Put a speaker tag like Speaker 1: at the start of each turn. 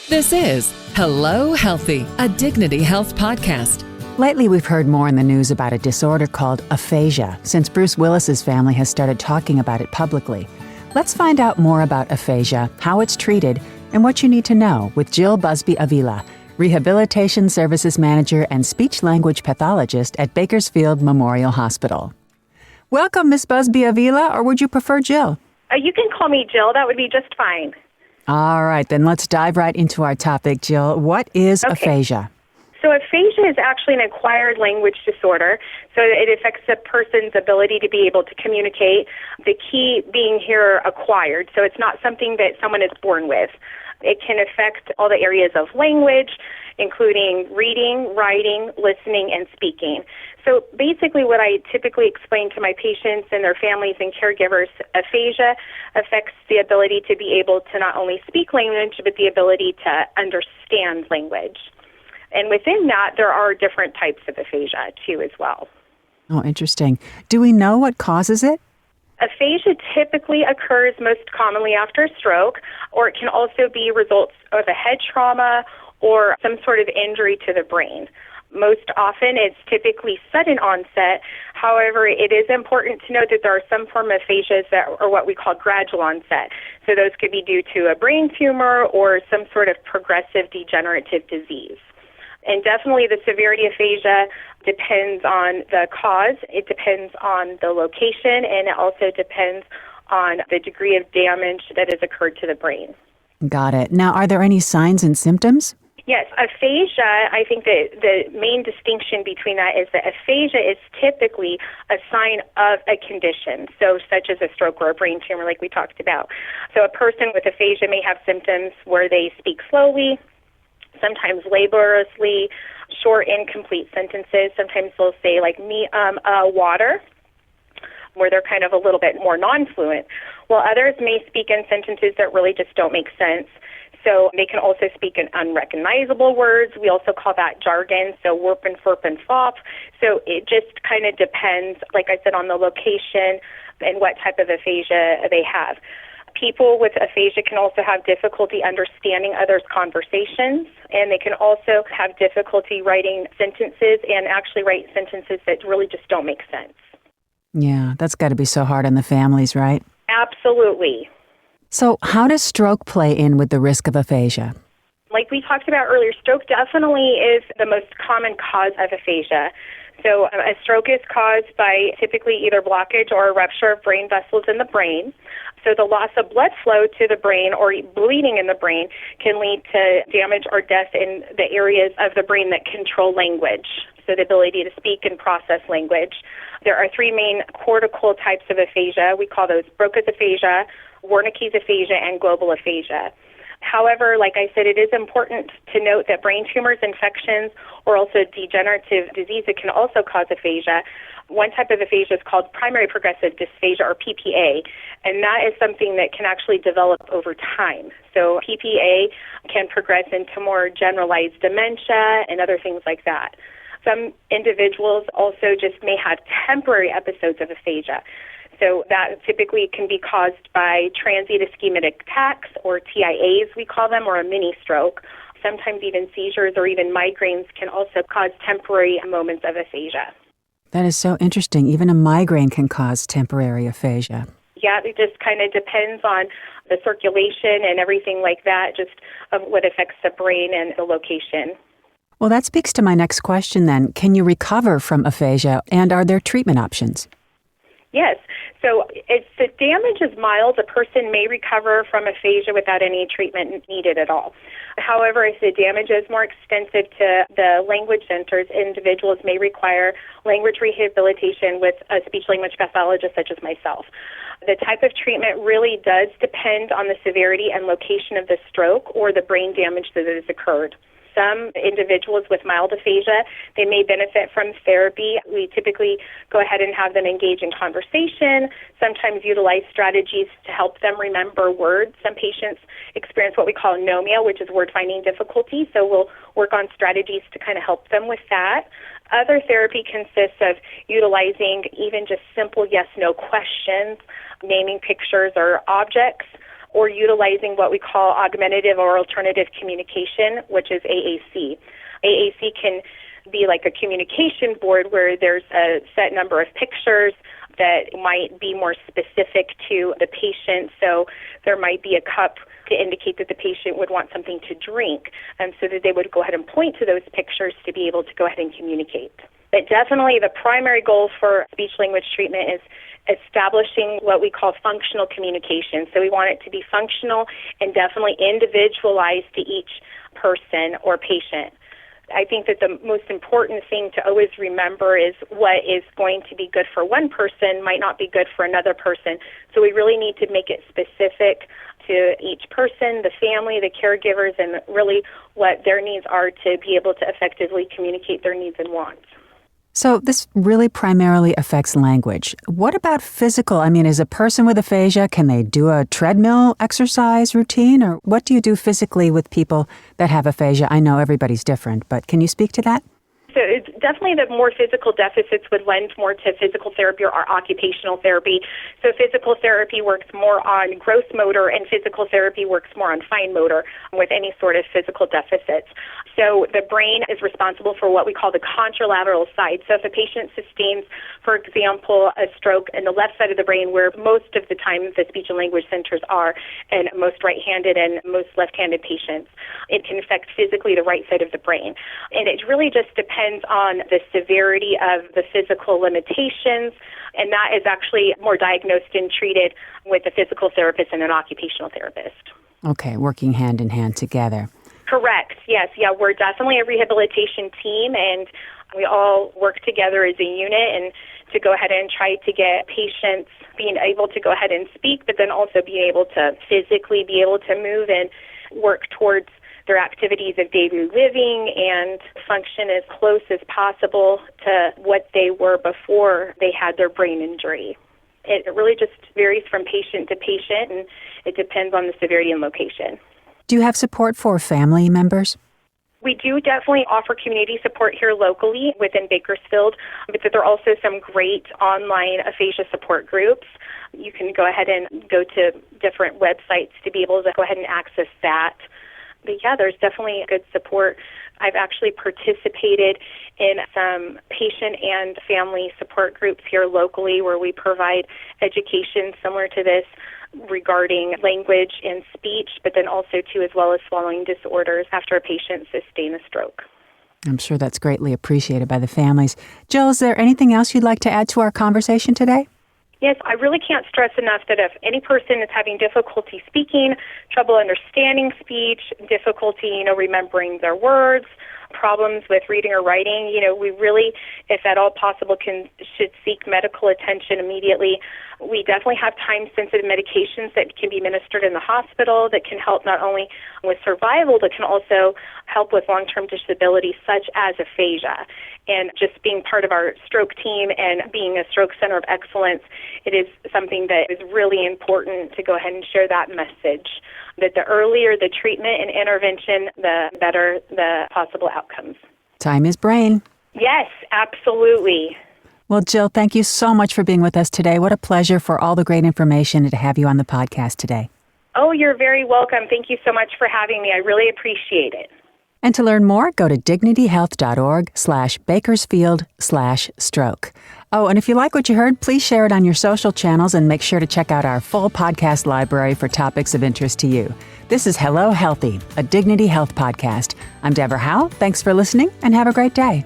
Speaker 1: This is Hello Healthy, a Dignity Health podcast.
Speaker 2: Lately, we've heard more in the news about a disorder called aphasia, since Bruce Willis's family has started talking about it publicly. Let's find out more about aphasia, how it's treated, and what you need to know with Jill Busby Avila, Rehabilitation Services Manager and Speech-Language Pathologist at Bakersfield Memorial Hospital. Welcome, Ms. Busby Avila, or would you prefer Jill?
Speaker 3: You can call me Jill. That would be just fine.
Speaker 2: All right, then let's dive right into our topic, Jill. What is aphasia?
Speaker 3: So aphasia is actually an acquired language disorder. So it affects a person's ability to be able to communicate. The key being here acquired. So it's not something that someone is born with. It can affect all the areas of language, including reading, writing, listening, and speaking. So basically what I typically explain to my patients and their families and caregivers, aphasia affects the ability to be able to not only speak language, but the ability to understand language. And within that, there are different types of aphasia, too, as well.
Speaker 2: Oh, interesting. Do we know what causes it?
Speaker 3: Aphasia typically occurs most commonly after a stroke, or it can also be results of a head trauma or some sort of injury to the brain. Most often, it's typically sudden onset. However, it is important to note that there are some form of aphasias that are what we call gradual onset. So those could be due to a brain tumor or some sort of progressive degenerative disease. And definitely the severity of aphasia depends on the cause, it depends on the location, and it also depends on the degree of damage that has occurred to the brain.
Speaker 2: Got it. Now, are there any signs and symptoms?
Speaker 3: Yes, aphasia, I think that the main distinction between that is that aphasia is typically a sign of a condition, so such as a stroke or a brain tumor like we talked about. So a person with aphasia may have symptoms where they speak slowly, sometimes laboriously, short, incomplete sentences. Sometimes they'll say like me, water, where they're kind of a little bit more non-fluent, while others may speak in sentences that really just don't make sense. So they can also speak in unrecognizable words. We also call that jargon, so warp and flurp and flop. So it just kind of depends, like I said, on the location and what type of aphasia they have. People with aphasia can also have difficulty understanding others' conversations, and they can also have difficulty writing sentences and actually write sentences that really just don't make sense.
Speaker 2: Yeah, that's got to be so hard on the families, right?
Speaker 3: Absolutely.
Speaker 2: So how does stroke play in with the risk of aphasia?
Speaker 3: Like we talked about earlier, stroke definitely is the most common cause of aphasia. So a stroke is caused by typically either blockage or a rupture of brain vessels in the brain. So the loss of blood flow to the brain or bleeding in the brain can lead to damage or death in the areas of the brain that control language, so the ability to speak and process language. There are three main cortical types of aphasia. We call those Broca's aphasia, Wernicke's aphasia, and global aphasia. However, like I said, it is important to note that brain tumors, infections, or also degenerative disease that can also cause aphasia. One type of aphasia is called primary progressive dysphagia, or PPA, and that is something that can actually develop over time. So PPA can progress into more generalized dementia and other things like that. Some individuals also just may have temporary episodes of aphasia. So that typically can be caused by transient ischemic attacks, or TIAs we call them, or a mini stroke. Sometimes even seizures or even migraines can also cause temporary moments of aphasia.
Speaker 2: That is so interesting. Even a migraine can cause temporary aphasia.
Speaker 3: Yeah, it just kind of depends on the circulation and everything like that, just of what affects the brain and the location.
Speaker 2: Well, that speaks to my next question then. Can you recover from aphasia, and are there treatment options?
Speaker 3: Yes. So if the damage is mild, a person may recover from aphasia without any treatment needed at all. However, if the damage is more extensive to the language centers, individuals may require language rehabilitation with a speech-language pathologist such as myself. The type of treatment really does depend on the severity and location of the stroke or the brain damage that has occurred. Some individuals with mild aphasia, they may benefit from therapy. We typically go ahead and have them engage in conversation, sometimes utilize strategies to help them remember words. Some patients experience what we call anomia, which is word-finding difficulty, so we'll work on strategies to kind of help them with that. Other therapy consists of utilizing even just simple yes-no questions, naming pictures or objects, or utilizing what we call augmentative or alternative communication, which is AAC. AAC can be like a communication board where there's a set number of pictures that might be more specific to the patient. So there might be a cup to indicate that the patient would want something to drink, and so that they would go ahead and point to those pictures to be able to go ahead and communicate. But definitely the primary goal for speech-language treatment is establishing what we call functional communication. So we want it to be functional and definitely individualized to each person or patient. I think that the most important thing to always remember is what is going to be good for one person might not be good for another person. So we really need to make it specific to each person, the family, the caregivers, and really what their needs are to be able to effectively communicate their needs and wants.
Speaker 2: So this really primarily affects language. What about physical? I mean, as a person with aphasia, can they do a treadmill exercise routine? Or what do you do physically with people that have aphasia? I know everybody's different, but can you speak to that?
Speaker 3: So it's definitely the more physical deficits would lend more to physical therapy or occupational therapy. So physical therapy works more on gross motor and physical therapy works more on fine motor with any sort of physical deficits. So the brain is responsible for what we call the contralateral side. So if a patient sustains, for example, a stroke in the left side of the brain where most of the time the speech and language centers are, and most right-handed and most left-handed patients, it can affect physically the right side of the brain. And it really just depends on the severity of the physical limitations, and that is actually more diagnosed and treated with a physical therapist and an occupational therapist.
Speaker 2: Okay, working hand in hand together.
Speaker 3: Correct, yes. Yeah, we're definitely a rehabilitation team, and we all work together as a unit and to go ahead and try to get patients being able to go ahead and speak, but then also being able to physically be able to move and work towards their activities of daily living and function as close as possible to what they were before they had their brain injury. It really just varies from patient to patient, and it depends on the severity and location.
Speaker 2: Do you have support for family members?
Speaker 3: We do definitely offer community support here locally within Bakersfield, but there are also some great online aphasia support groups. You can go ahead and go to different websites to be able to go ahead and access that. But yeah, there's definitely good support. I've actually participated in some patient and family support groups here locally where we provide education similar to this regarding language and speech, but then also too as well as swallowing disorders after a patient sustains a stroke.
Speaker 2: I'm sure that's greatly appreciated by the families. Jill, is there anything else you'd like to add to our conversation today?
Speaker 3: Yes, I really can't stress enough that if any person is having difficulty speaking, trouble understanding speech, difficulty, remembering their words, problems with reading or writing, we really, if at all possible, should seek medical attention immediately. We definitely have time-sensitive medications that can be administered in the hospital that can help not only with survival, but can also help with long-term disability such as aphasia. And just being part of our stroke team and being a stroke center of excellence, it is something that is really important to go ahead and share that message, that the earlier the treatment and intervention, the better the possible outcomes.
Speaker 2: Time is brain.
Speaker 3: Yes, absolutely.
Speaker 2: Well, Jill, thank you so much for being with us today. What a pleasure for all the great information and to have you on the podcast today.
Speaker 3: Oh, you're very welcome. Thank you so much for having me. I really appreciate it.
Speaker 2: And to learn more, go to dignityhealth.org/Bakersfield/stroke. Oh, and if you like what you heard, please share it on your social channels and make sure to check out our full podcast library for topics of interest to you. This is Hello Healthy, a Dignity Health podcast. I'm Deborah Howe. Thanks for listening and have a great day.